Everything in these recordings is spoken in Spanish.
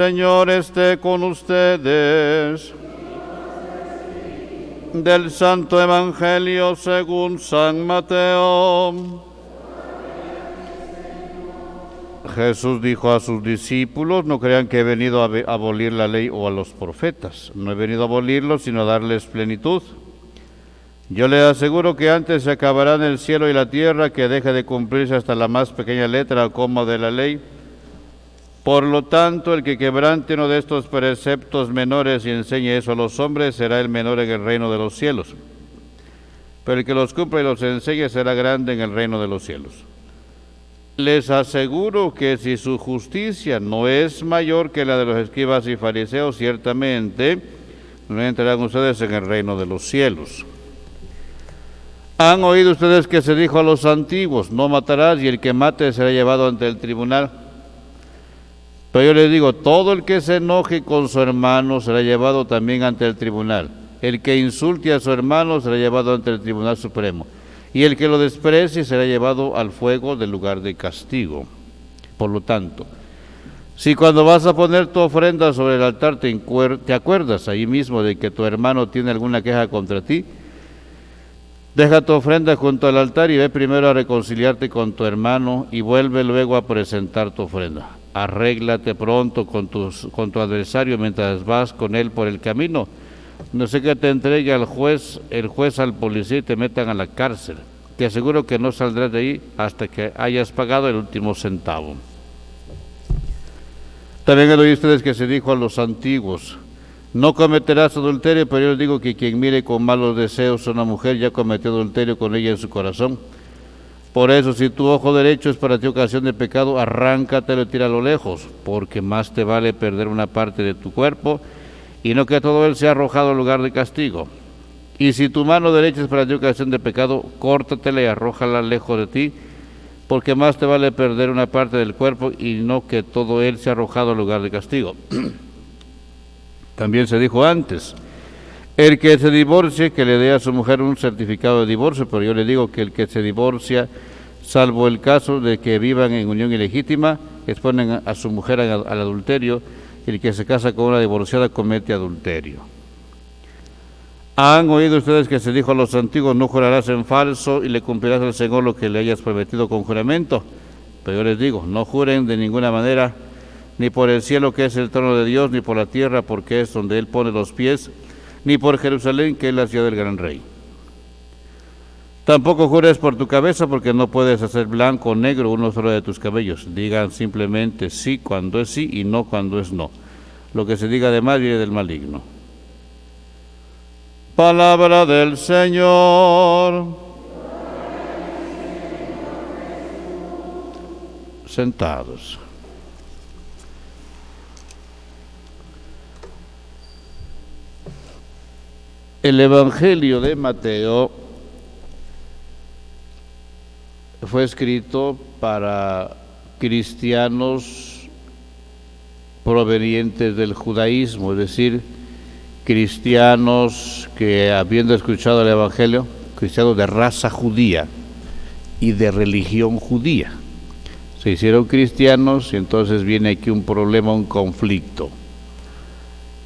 Señor esté con ustedes. Del Santo Evangelio según San Mateo. Jesús dijo a sus discípulos: no crean que he venido a abolir la ley o a los profetas. No he venido a abolirlos, sino a darles plenitud. Yo les aseguro que antes se acabarán el cielo y la tierra que deje de cumplirse hasta la más pequeña letra o coma de la ley. Por lo tanto, el que quebrante uno de estos preceptos menores y enseñe eso a los hombres será el menor en el reino de los cielos. Pero el que los cumpla y los enseñe será grande en el reino de los cielos. Les aseguro que si su justicia no es mayor que la de los escribas y fariseos, ciertamente no entrarán ustedes en el reino de los cielos. Han oído ustedes que se dijo a los antiguos: no matarás, y el que mate será llevado ante el tribunal. Pero yo les digo, todo el que se enoje con su hermano será llevado también ante el tribunal. El que insulte a su hermano será llevado ante el tribunal supremo. Y el que lo desprecie será llevado al fuego del lugar de castigo. Por lo tanto, si cuando vas a poner tu ofrenda sobre el altar te acuerdas ahí mismo de que tu hermano tiene alguna queja contra ti, deja tu ofrenda junto al altar y ve primero a reconciliarte con tu hermano y vuelve luego a presentar tu ofrenda. Arréglate pronto con tu adversario mientras vas con él por el camino. No sé que te entregue el juez al policía y te metan a la cárcel. Te aseguro que no saldrás de ahí hasta que hayas pagado el último centavo. También oí ustedes que se dijo a los antiguos: no cometerás adulterio, pero yo les digo que quien mire con malos deseos a una mujer ya cometió adulterio con ella en su corazón. Por eso, si tu ojo derecho es para ti ocasión de pecado, arráncatelo y tíralo lejos, porque más te vale perder una parte de tu cuerpo y no que todo él sea arrojado al lugar de castigo. Y si tu mano derecha es para ti ocasión de pecado, córtatela y arrójala lejos de ti, porque más te vale perder una parte del cuerpo y no que todo él sea arrojado al lugar de castigo. También se dijo antes: el que se divorcie, que le dé a su mujer un certificado de divorcio, pero yo le digo que el que se divorcia, salvo el caso de que vivan en unión ilegítima, exponen a su mujer al adulterio, y el que se casa con una divorciada comete adulterio. Han oído ustedes que se dijo a los antiguos: no jurarás en falso y le cumplirás al Señor lo que le hayas prometido con juramento. Pero yo les digo, no juren de ninguna manera, ni por el cielo que es el trono de Dios, ni por la tierra porque es donde Él pone los pies, ni por Jerusalén que es la ciudad del gran rey. Tampoco jures por tu cabeza, porque no puedes hacer blanco o negro uno solo de tus cabellos. Digan simplemente sí cuando es sí y no cuando es no. Lo que se diga de mal viene del maligno. Palabra del Señor. Sentados. El Evangelio de Mateo fue escrito para cristianos provenientes del judaísmo, es decir, cristianos que, habiendo escuchado el Evangelio, cristianos de raza judía y de religión judía, se hicieron cristianos. Y entonces viene aquí un problema, un conflicto.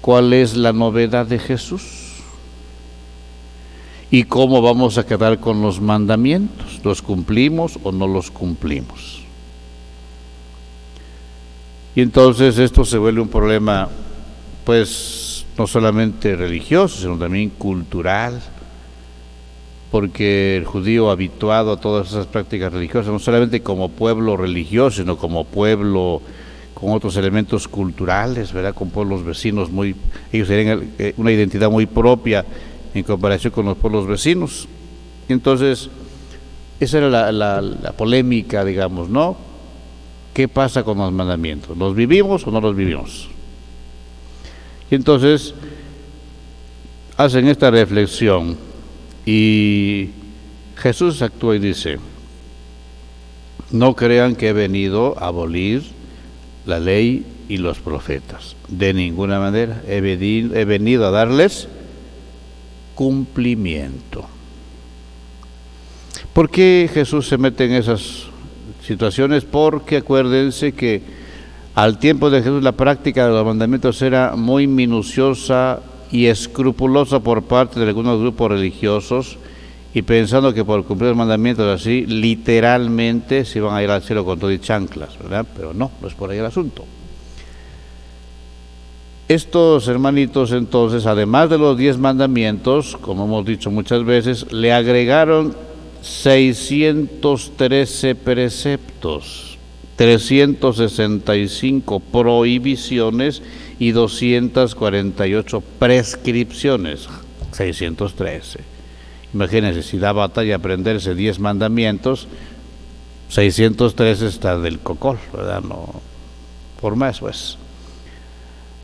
¿Cuál es la novedad de Jesús? ¿Y cómo vamos a quedar con los mandamientos? ¿Los cumplimos o no los cumplimos? Y entonces esto se vuelve un problema, pues, no solamente religioso, sino también cultural, porque el judío, habituado a todas esas prácticas religiosas, no solamente como pueblo religioso, sino como pueblo con otros elementos culturales, ¿verdad? Con pueblos vecinos ellos tienen una identidad muy propia en comparación con los pueblos vecinos. Y entonces, esa era la polémica, digamos, ¿no? ¿Qué pasa con los mandamientos? ¿Los vivimos o no los vivimos? Y entonces, hacen esta reflexión y Jesús actúa y dice: no crean que he venido a abolir la ley y los profetas. De ninguna manera. He venido a darles cumplimiento. ¿Por qué Jesús se mete en esas situaciones? Porque acuérdense que Al tiempo de Jesús la práctica de los mandamientos era muy minuciosa y escrupulosa por parte de algunos grupos religiosos, y pensando que por cumplir los mandamientos así, literalmente se iban a ir al cielo con todo y chanclas, ¿verdad? Pero no es por ahí el asunto. Estos hermanitos entonces, además de los 10 mandamientos, como hemos dicho muchas veces, le agregaron 613 preceptos, 365 prohibiciones y 248 prescripciones. 613. Imagínense, si da batalla aprenderse 10 mandamientos, 613 está del cocol, ¿verdad? No, por más, pues.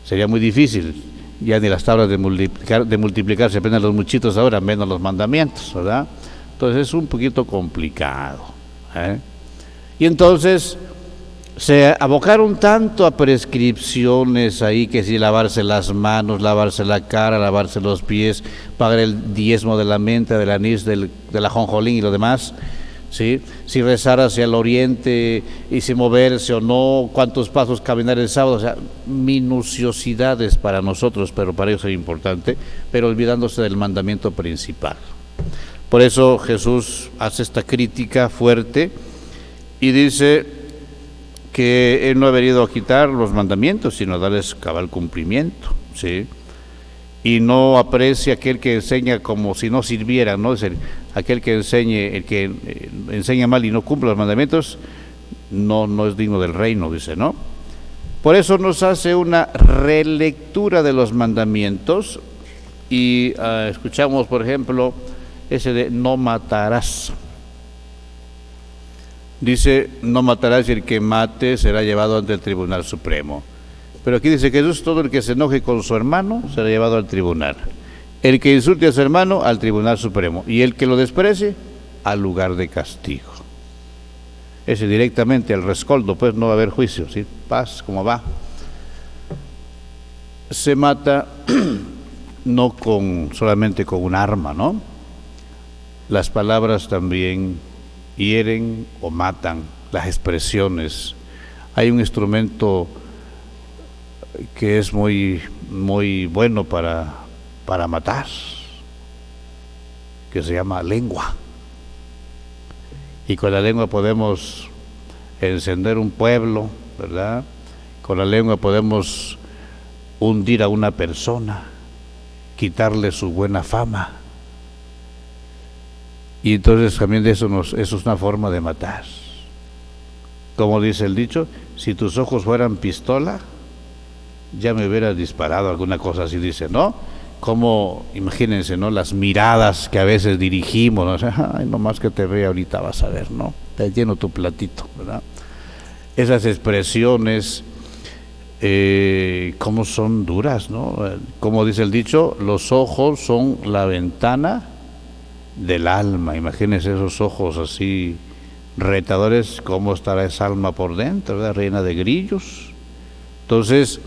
Sería muy difícil. Ya ni las tablas de multiplicar se aprenden los muchitos ahora, menos los mandamientos, ¿verdad? Entonces es un poquito complicado, ¿eh? Y entonces se abocaron tanto a prescripciones ahí, que si lavarse las manos, lavarse la cara, lavarse los pies, pagar el diezmo de la menta, del anís, de la ajonjolín y lo demás, ¿sí? Si rezar hacia el oriente y si moverse o no, cuántos pasos caminar el sábado, o sea, minuciosidades para nosotros, pero para ellos es importante, pero olvidándose del mandamiento principal. Por eso Jesús hace esta crítica fuerte y dice que Él no ha venido a quitar los mandamientos, sino a darles cabal cumplimiento, ¿sí? Y no aprecia aquel que enseña como si no sirviera, ¿no? Es aquel que enseñe, el que enseña mal y no cumple los mandamientos, no es digno del reino, dice, ¿no? Por eso nos hace una relectura de los mandamientos y escuchamos, por ejemplo, ese de no matarás. Dice, no matarás, y el que mate será llevado ante el Tribunal Supremo. Pero aquí dice que Jesús, todo el que se enoje con su hermano será llevado al tribunal. El que insulte a su hermano, al Tribunal Supremo. Y el que lo desprecie, al lugar de castigo. Ese directamente al rescoldo, pues no va a haber juicio, ¿sí? Paz, como va. Se mata no solamente con un arma, ¿no? Las palabras también hieren o matan, las expresiones. Hay un instrumento que es muy bueno para matar, que se llama lengua. Y con la lengua podemos encender un pueblo, ¿verdad? Con la lengua podemos hundir a una persona, quitarle su buena fama. Y entonces también de eso es una forma de matar. Como dice el dicho, si tus ojos fueran pistola, ya me hubieras disparado, alguna cosa así dice, ¿no? Como, imagínense, ¿no? Las miradas que a veces dirigimos, ¿no? O sea, ay, nomás que te vea ahorita vas a ver, ¿no? Te lleno tu platito, ¿verdad? Esas expresiones, cómo son duras, ¿no? Como dice el dicho, los ojos son la ventana del alma. Imagínense esos ojos así retadores, cómo estará esa alma por dentro, ¿verdad? Reina de grillos. Entonces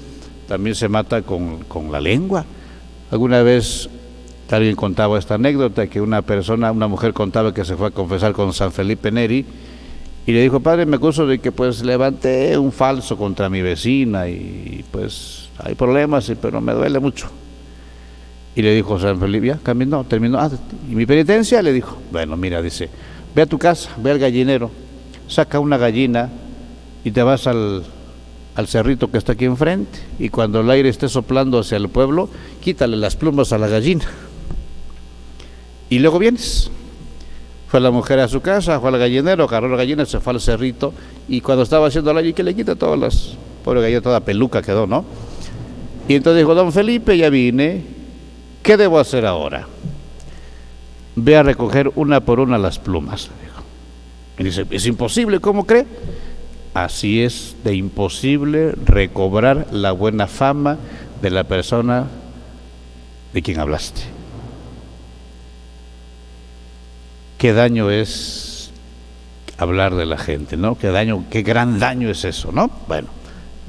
también se mata con la lengua. Alguna vez alguien contaba esta anécdota, que una mujer contaba que se fue a confesar con San Felipe Neri y le dijo: padre, me acuso de que pues levanté un falso contra mi vecina y pues hay problemas, pero me duele mucho. Y le dijo San Felipe, ya, terminó. ¿Y mi penitencia? Le dijo. Bueno, mira, dice, ve a tu casa, ve al gallinero, saca una gallina y te vas al cerrito que está aquí enfrente, y cuando el aire esté soplando hacia el pueblo, quítale las plumas a la gallina y luego vienes. Fue la mujer a su casa, fue al gallinero, agarró la gallina, se fue al cerrito, y cuando estaba haciendo el aire, y que le quita todas las, pobre gallina, toda peluca quedó, ¿no? Y entonces dijo: don Felipe, ya vine, ¿qué debo hacer ahora? Ve a recoger una por una las plumas, dijo. Y dice: es imposible, ¿cómo cree? Así es de imposible recobrar la buena fama de la persona de quien hablaste. Qué daño es hablar de la gente, ¿no? Qué gran daño es eso, ¿no? Bueno,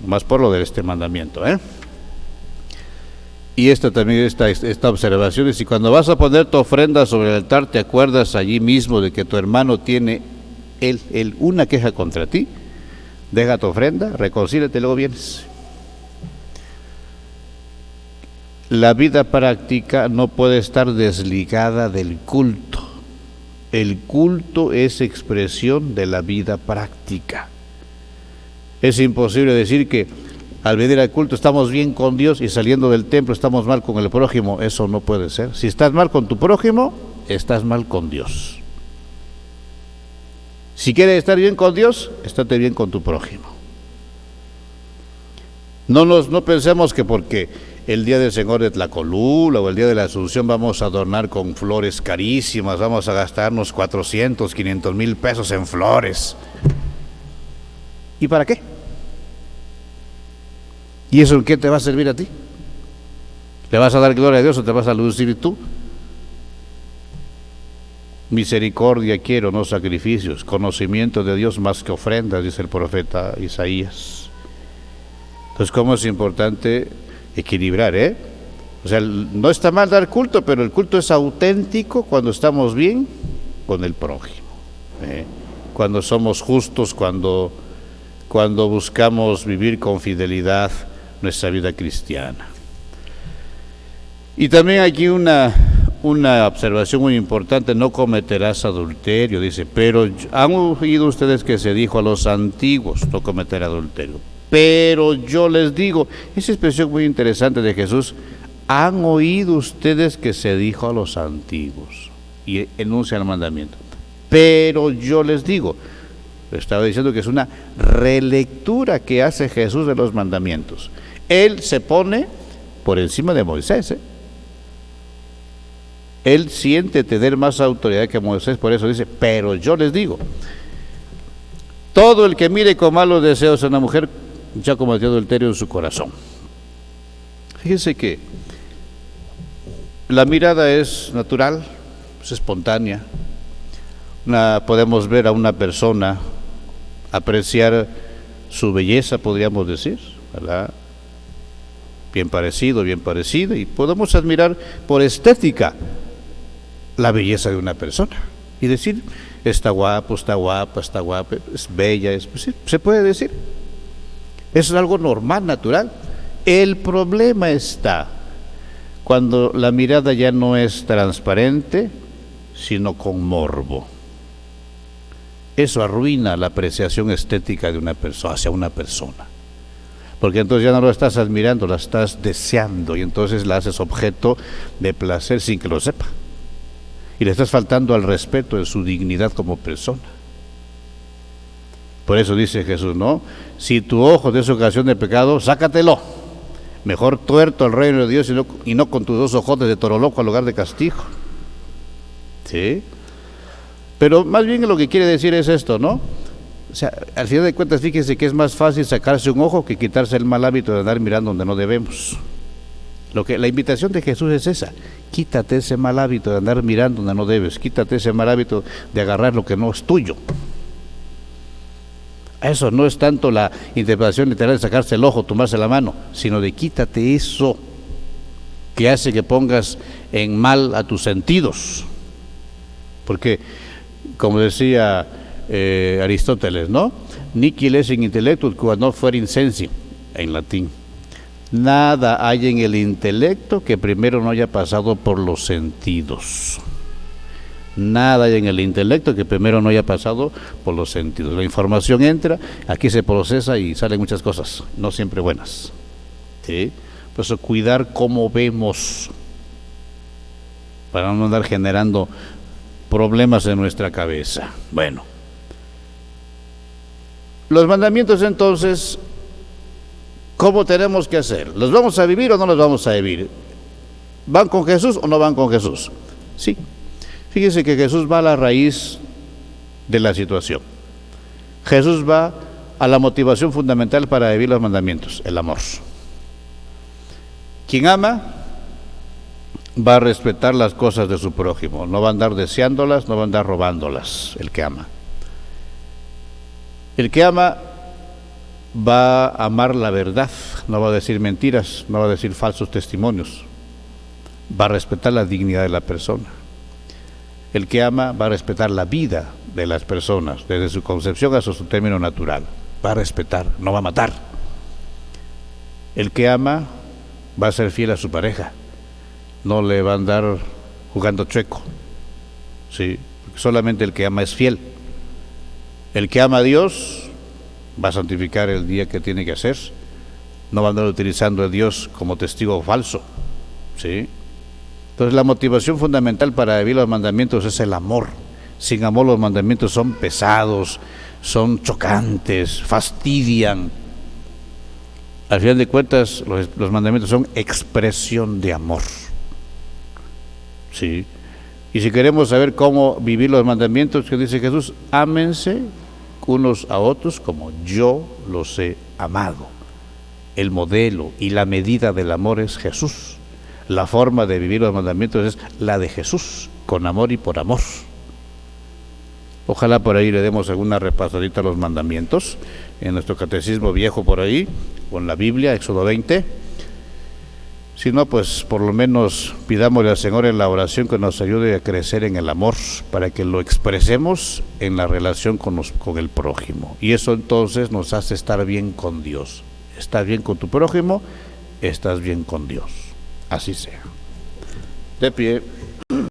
más por lo de este mandamiento, ¿eh? Y esta observación es: si cuando vas a poner tu ofrenda sobre el altar te acuerdas allí mismo de que tu hermano tiene él una queja contra ti, deja tu ofrenda, reconcíliate y luego vienes. La vida práctica no puede estar desligada del culto. El culto es expresión de la vida práctica. Es imposible decir que al venir al culto estamos bien con Dios y saliendo del templo estamos mal con el prójimo. Eso no puede ser. Si estás mal con tu prójimo, estás mal con Dios. Si quieres estar bien con Dios, estate bien con tu prójimo. No pensemos que porque el día del Señor de Tlacolula o el día de la Asunción vamos a adornar con flores carísimas, vamos a gastarnos 400, 500 mil pesos en flores. ¿Y para qué? ¿Y eso en qué te va a servir a ti? ¿Le vas a dar gloria a Dios o te vas a lucir tú? Misericordia quiero, no sacrificios, conocimiento de Dios más que ofrendas, dice el profeta Isaías. Entonces, ¿cómo es importante equilibrar, O sea, no está mal dar culto, pero el culto es auténtico cuando estamos bien con el prójimo, cuando somos justos, cuando buscamos vivir con fidelidad nuestra vida cristiana. Y también aquí una observación muy importante: no cometerás adulterio, dice, pero han oído ustedes que se dijo a los antiguos, no cometer adulterio. Pero yo les digo, esa expresión muy interesante de Jesús, han oído ustedes que se dijo a los antiguos, y enuncia el mandamiento. Pero yo les digo, estaba diciendo que es una relectura que hace Jesús de los mandamientos. Él se pone por encima de Moisés, Él siente tener más autoridad que Moisés, por eso dice, pero yo les digo, todo el que mire con malos deseos a una mujer ya cometió adulterio en su corazón. Fíjense que la mirada es natural, es espontánea. Podemos ver a una persona, apreciar su belleza, podríamos decir, ¿verdad? Bien parecido, bien parecida, y podemos admirar por estética la belleza de una persona y decir, está guapo, está guapa, está guapa, es bella, pues sí, se puede decir. Eso es algo normal, natural. El problema está cuando la mirada ya no es transparente, sino con morbo. Eso arruina la apreciación estética de una persona, hacia una persona. Porque entonces ya no lo estás admirando, la estás deseando, y entonces la haces objeto de placer sin que lo sepa. Y le estás faltando al respeto de su dignidad como persona. Por eso dice Jesús, ¿no? Si tu ojo te es ocasión de pecado, sácatelo. Mejor tuerto al reino de Dios y no con tus dos ojotes de toro loco al lugar de castigo. ¿Sí? Pero más bien lo que quiere decir es esto, ¿no? O sea, al final de cuentas, fíjense que es más fácil sacarse un ojo que quitarse el mal hábito de andar mirando donde no debemos. La invitación de Jesús es esa: quítate ese mal hábito de andar mirando donde no debes, quítate ese mal hábito de agarrar lo que no es tuyo. Eso no es tanto la interpretación literal de sacarse el ojo, tomarse la mano, sino de quítate eso que hace que pongas en mal a tus sentidos. Porque, como decía Aristóteles, ¿no? Nihil est in intellectu quod non fuere insensio, en latín. Nada hay en el intelecto que primero no haya pasado por los sentidos. Nada hay en el intelecto que primero no haya pasado por los sentidos. La información entra, aquí se procesa y salen muchas cosas, no siempre buenas. ¿Sí? Por eso cuidar cómo vemos, para no andar generando problemas en nuestra cabeza. Bueno, los mandamientos entonces, ¿cómo tenemos que hacer? ¿Los vamos a vivir o no los vamos a vivir? ¿Van con Jesús o no van con Jesús? Sí. Fíjense que Jesús va a la raíz de la situación. Jesús va a la motivación fundamental para vivir los mandamientos, el amor. Quien ama va a respetar las cosas de su prójimo, no va a andar deseándolas, no va a andar robándolas, el que ama. El que ama va a amar la verdad, no va a decir mentiras, no va a decir falsos testimonios, va a respetar la dignidad de la persona. El que ama va a respetar la vida de las personas, desde su concepción hasta su término natural. va a respetar, no va a matar. El que ama va a ser fiel a su pareja, no le va a andar jugando chueco, ¿sí? Solamente el que ama es fiel. El que ama a Dios va a santificar el día que tiene que hacer, no va a andar utilizando a Dios como testigo falso, ¿sí? Entonces la motivación fundamental para vivir los mandamientos es el amor. Sin amor los mandamientos son pesados, son chocantes, fastidian. Al final de cuentas los mandamientos son expresión de amor, ¿sí? Y si queremos saber cómo vivir los mandamientos que dice Jesús, ámense unos a otros como yo los he amado. El modelo y la medida del amor es Jesús. La forma de vivir los mandamientos es la de Jesús, con amor y por amor. Ojalá por ahí le demos alguna repasadita a los mandamientos, en nuestro catecismo viejo por ahí, o en la Biblia, Éxodo 20. Si no, pues por lo menos pidámosle al Señor en la oración que nos ayude a crecer en el amor, para que lo expresemos en la relación con el prójimo. Y eso entonces nos hace estar bien con Dios. Estás bien con tu prójimo, estás bien con Dios. Así sea. De pie.